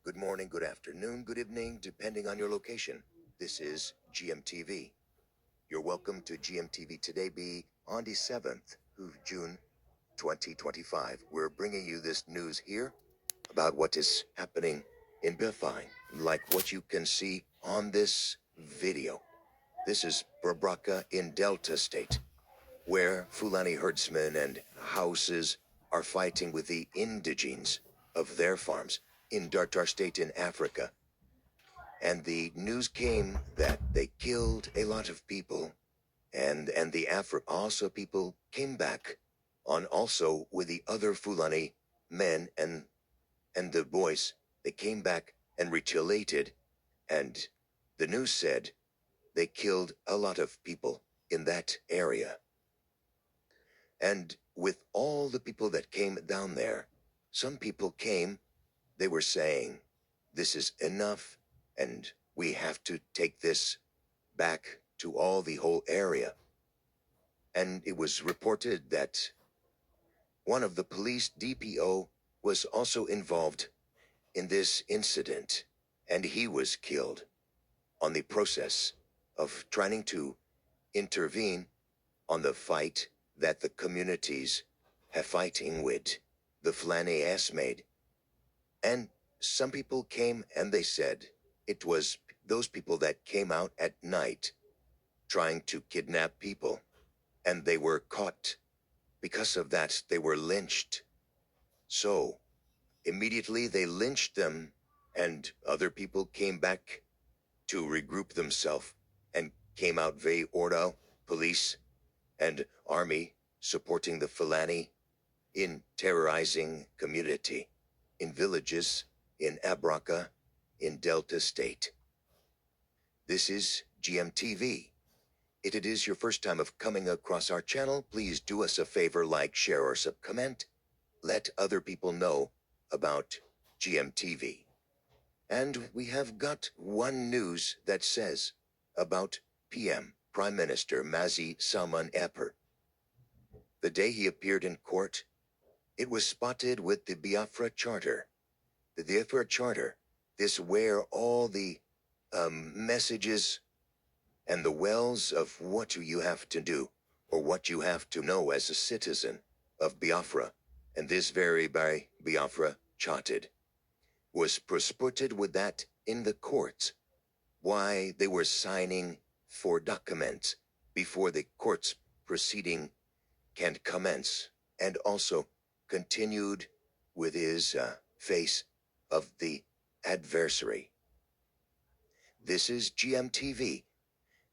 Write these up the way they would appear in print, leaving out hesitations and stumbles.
good morning, good afternoon, good evening, depending on your location. This is GMTV. You're welcome to GMTV today, be on the 7th of June 2025. We're bringing you this news here about what is happening in Bethlehem, like what you can see on this video. This is Abraka in Delta State, where Fulani herdsmen and houses are fighting with the indigenes of their farms in Dartar State in Africa. And the news came that they killed a lot of people, and the also people came back on also with the other Fulani men and the boys. They came back and retaliated, and the news said they killed a lot of people in that area. And with all the people that came down there, some people came, they were saying, this is enough, and we have to take this back to all the whole area. And it was reported that one of the police DPO was also involved in this incident, and he was killed on the process of trying to intervene on the fight that the communities have fighting with the Fulani maid. And some people came and they said it was those people that came out at night trying to kidnap people, and they were caught. Because of that, they were lynched. So immediately they lynched them, and other people came back to regroup themselves and came out Ve Ordo, police, and army supporting the Fulani in terrorizing community, in villages, in Abraka, in Delta State. This is GMTV. If it is your first time of coming across our channel, please do us a favor, like, share, or comment. Let other people know about GMTV. And we have got one news that says about PM Prime Minister Mazi Salman Epper. The day he appeared in court, it was spotted with the Biafra Charter. The Biafra Charter, this where all the messages and the wells of what you have to do, or what you have to know as a citizen of Biafra, and this very by Biafra charted, was prospected with that in the courts, why they were signing for documents before the court's proceeding can commence, and also continued with his face of the adversary. This is GMTV.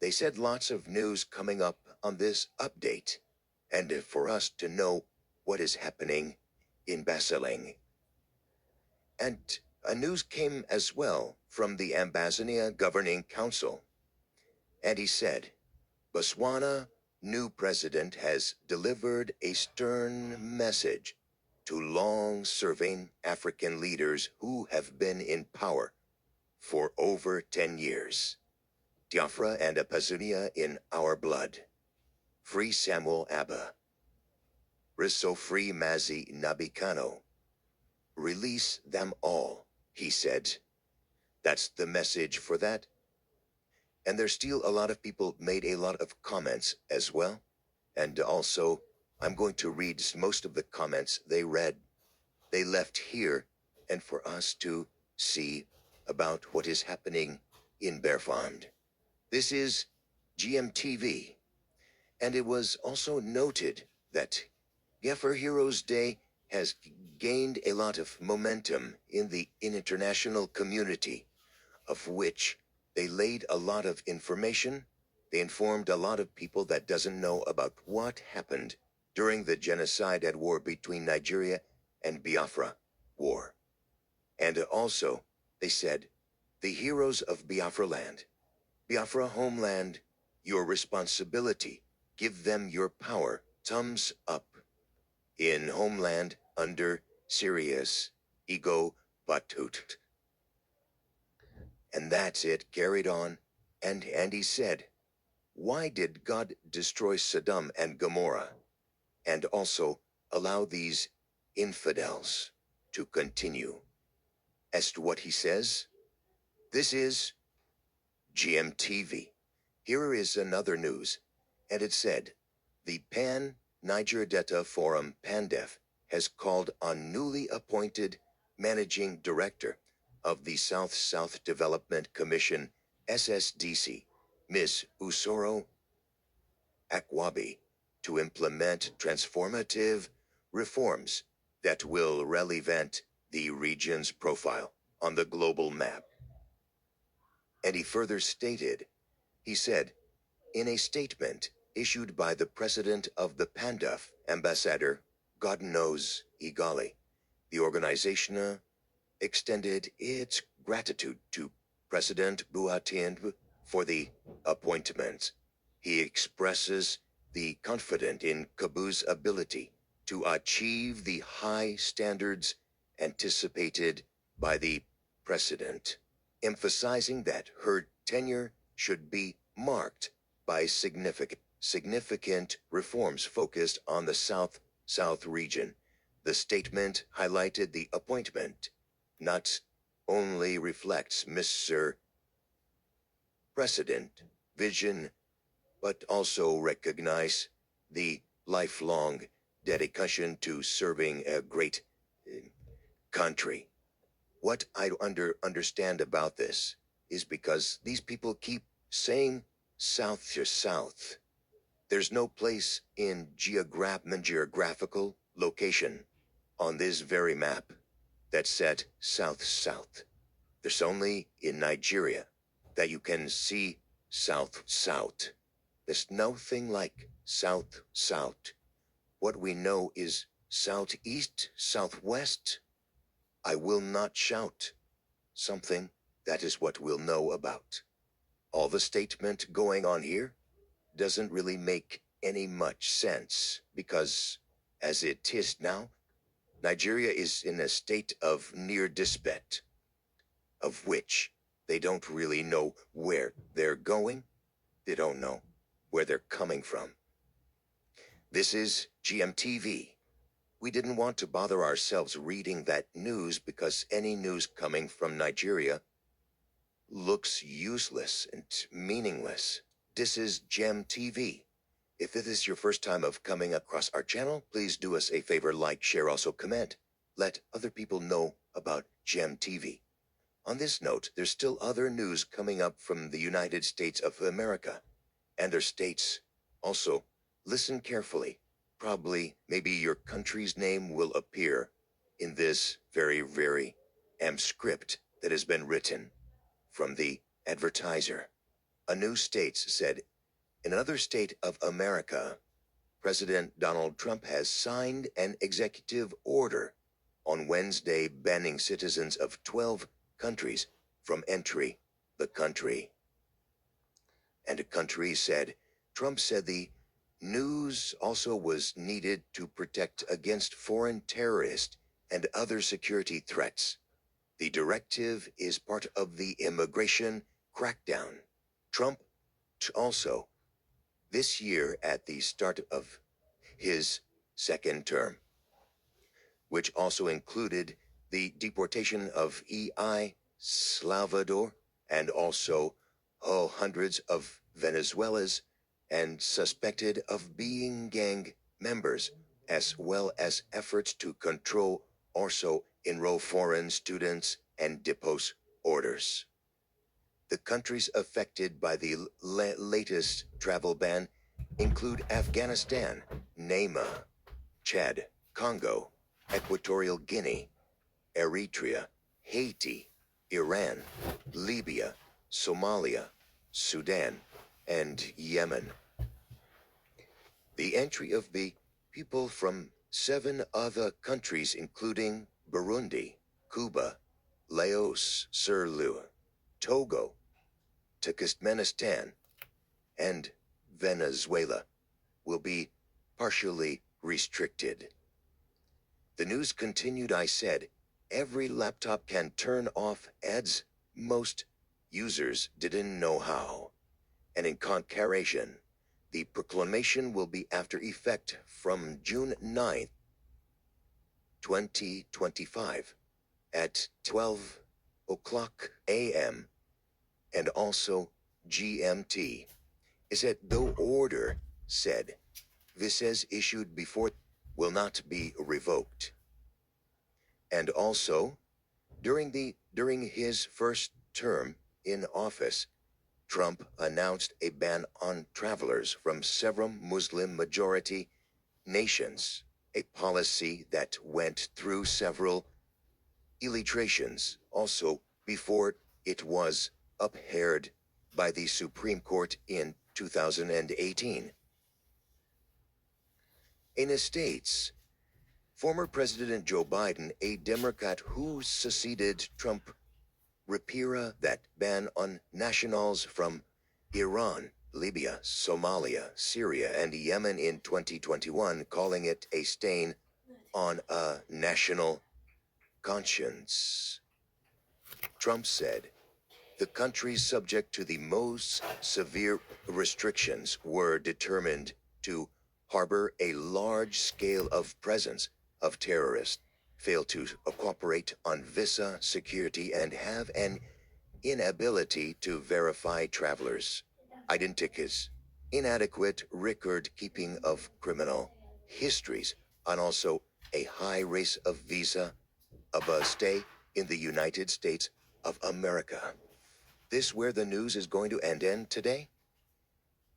They said lots of news coming up on this update, and for us to know what is happening in Basilang. And a news came as well from the Ambazonia Governing Council, and he said, Botswana new president has delivered a stern message to long-serving African leaders who have been in power for over 10 years. Biafra and Ambazonia in our blood. Free Samuel Abba. Riso free Mazi Nabikano. Release them all, he said. That's the message for that. And there's still a lot of people made a lot of comments as well. And also, I'm going to read most of the comments they left here, and for us to see about what is happening in Bearfarmed. This is GMTV. And it was also noted that Geffer Heroes Day has gained a lot of momentum in the international community, of which they laid a lot of information. They informed a lot of people that doesn't know about what happened during the genocide and war between Nigeria and Biafra war. And also, they said, the heroes of Biafra land, Biafra homeland, your responsibility, give them your power, thumbs up. In homeland under serious ego batut. And that's it, carried on, and he said, why did God destroy Sodom and Gomorrah, and also allow these infidels to continue? As to what he says, this is GMTV. Here is another news, and it said, the Pan-Niger Delta Forum PANDEF has called on newly appointed Managing Director of the South-South Development Commission, SSDC, Ms. Usoro Akwabi, to implement transformative reforms that will relevant the region's profile on the global map. And he further stated, he said, in a statement issued by the president of the PANDEF, Ambassador Godnos Igali, the organization extended its gratitude to President Boateng for the appointments. He expresses the confidence in Kabu's ability to achieve the high standards anticipated by the president, emphasizing that her tenure should be marked by significant reforms focused on the South region. The statement highlighted the appointment not only reflects Mr. President vision, but also recognize the lifelong dedication to serving a great country. What I understand about this is because these people keep saying south to south. There's no place in geographical location on this very map that said south-south. There's only in Nigeria that you can see south-south. There's nothing like south-south. What we know is southeast, southwest. I will not shout something. That is what we'll know about. All the statement going on here doesn't really make any much sense because, as it is now, Nigeria is in a state of near despair, of which they don't really know where they're going. They don't know where they're coming from. This is GMTV. We didn't want to bother ourselves reading that news because any news coming from Nigeria looks useless and meaningless. This is GMTV. If this is your first time of coming across our channel, please do us a favor, like, share, also comment. Let other people know about GMTV. On this note, there's still other news coming up from the United States of America and their states. Also, listen carefully. Probably, maybe your country's name will appear in this very script that has been written from the advertiser. A new state said, in another state of America, President Donald Trump has signed an executive order on Wednesday banning citizens of 12 countries from entering the country. And a country said, Trump said the news also was needed to protect against foreign terrorists and other security threats. The directive is part of the immigration crackdown. Trump also, this year at the start of his second term, which also included the deportation of Salvador and also hundreds of Venezuelans and suspected of being gang members, as well as efforts to control also enroll foreign students and depose orders. The countries affected by the latest travel ban include Afghanistan, Nama, Chad, Congo, Equatorial Guinea, Eritrea, Haiti, Iran, Libya, Somalia, Sudan, and Yemen. The entry of the people from 7 other countries including Burundi, Cuba, Laos, Sierra, Togo, Turkmenistan, and Venezuela will be partially restricted. The news continued. I said, every laptop can turn off ads. Most users didn't know how. And in conclusion, the proclamation will be after effect from June 9th, 2025, at 12 o'clock a.m. and also GMT is that the order said visas issued before will not be revoked. And also, during his first term in office, Trump announced a ban on travelers from several Muslim-majority nations, a policy that went through several illustrations also before it was upheld by the Supreme Court in 2018. In the States, former President Joe Biden, a Democrat who succeeded Trump, repealed that ban on nationals from Iran, Libya, Somalia, Syria, and Yemen in 2021, calling it a stain on a national conscience. Trump said, the countries subject to the most severe restrictions were determined to harbor a large scale of presence of terrorists, fail to cooperate on visa security, and have an inability to verify travelers' identities, inadequate record keeping of criminal histories, and also a high rate of visa of a stay in the United States of America. This where the news is going to end today?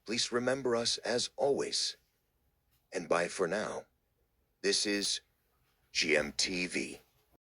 Please remember us as always. And bye for now. This is GMTV.